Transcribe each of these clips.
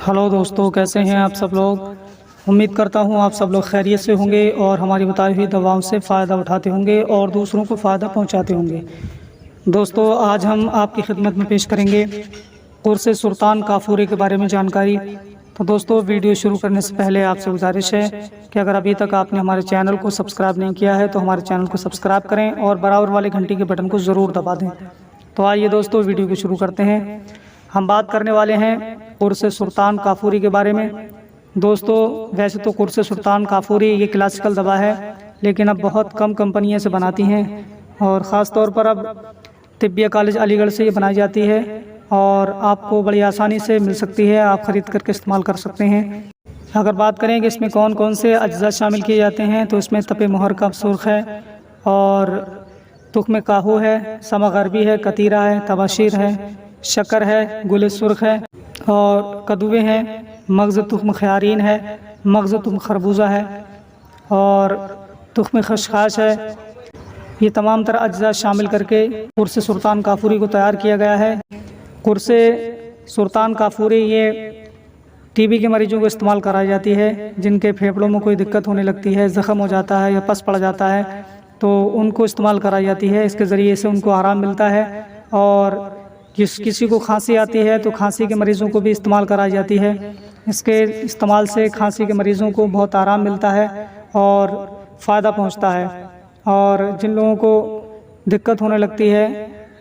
Hello दोस्तों, कैसे हैं आप सब लोग। उम्मीद करता हूं आप सब लोग खैरियत से होंगे और हमारी बताई हुई दवाओं से फ़ायदा उठाते होंगे और दूसरों को फ़ायदा पहुंचाते होंगे। दोस्तों, आज हम आपकी खिदमत में पेश करेंगे कुर्से सुल्तान काफूरी के बारे में जानकारी। तो दोस्तों, वीडियो शुरू करने से पहले आपसे गुजारिश है कि अगर अभी तक आपने हमारे चैनल को सब्सक्राइब नहीं किया है तो हमारे चैनल को सब्सक्राइब करें और बराबर वाले घंटी के बटन को ज़रूर दबा दें। तो आइए दोस्तों, वीडियो को शुरू करते हैं। हम बात करने वाले हैं कुर्से सुल्तान काफूरी के बारे में। दोस्तों, वैसे तो कुर्से सुल्तान काफूरी ये क्लासिकल दवा है, लेकिन अब बहुत कम कंपनियां से बनाती हैं और ख़ास तौर पर अब तिब्बिया कॉलेज अलीगढ़ से ये बनाई जाती है और आपको बड़ी आसानी से मिल सकती है। आप ख़रीद करके इस्तेमाल कर सकते हैं। अगर बात करें कि इसमें कौन कौन से अज्जा शामिल किए जाते हैं, तो इसमें तपे मोहर का सुर्ख है और तुख्म काहू है, समा गरबी है, कतीरा है, तबाशीर है, शक्कर है, गुल सुर्ख है और कदुए हैं, मगज़ तुख्म खयारीन है, मगज़ तुख्म खरबूजा है और तुख्म खशखाश है। ये तमाम तरह अज्जा शामिल करके कुर्से सुल्तान काफूरी को तैयार किया गया है। कुर्से सुल्तान काफूरी ये टीबी के मरीजों को इस्तेमाल कराई जाती है, जिनके फेफड़ों में कोई दिक्कत होने लगती है, ज़ख़म हो जाता है या पस पड़ जाता है, तो उनको इस्तेमाल कराई जाती है। इसके ज़रिए से उनको आराम मिलता है। और किसी को खांसी आती है तो खांसी के मरीज़ों को भी इस्तेमाल कराई जाती है। इसके इस्तेमाल से खांसी के मरीज़ों को बहुत आराम मिलता है और फ़ायदा पहुंचता है। और जिन लोगों को दिक्कत होने लगती है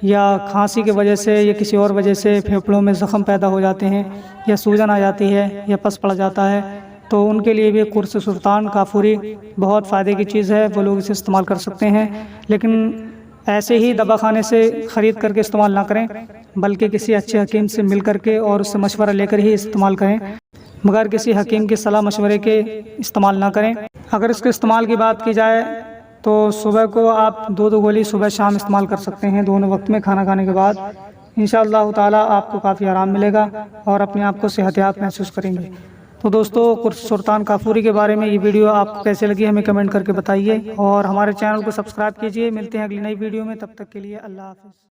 या खांसी की वजह से या किसी और वजह से फेफड़ों में ज़ख़म पैदा हो जाते हैं या सूजन आ जाती है या पस पड़ जाता है, तो उनके लिए भी कुर्से सुल्तान काफूरी बहुत फ़ायदे की चीज़ है। वो लोग इसे इस्तेमाल कर सकते हैं, लेकिन ऐसे ही दवा खाने से ख़रीद करके इस्तेमाल ना करें, बल्कि किसी अच्छे हकीम से मिल करके और उससे मशवरा लेकर ही इस्तेमाल करें, मगर किसी हकीम की सलाह मशवरे के इस्तेमाल ना करें। अगर इसके इस्तेमाल की बात की जाए तो सुबह को आप दो गोली सुबह शाम इस्तेमाल कर सकते हैं, दोनों वक्त में खाना खाने के बाद। इंशाअल्लाह ताला आपको काफ़ी आराम मिलेगा और अपने आप को सेहतियाब महसूस करेंगे। तो दोस्तों, कुर्से सुल्तान काफूरी के बारे में ये वीडियो आपको कैसे लगी हमें कमेंट करके बताइए और हमारे चैनल को सब्सक्राइब कीजिए। मिलते हैं अगली नई वीडियो में, तब तक के लिए अल्लाह हाफ़िज़।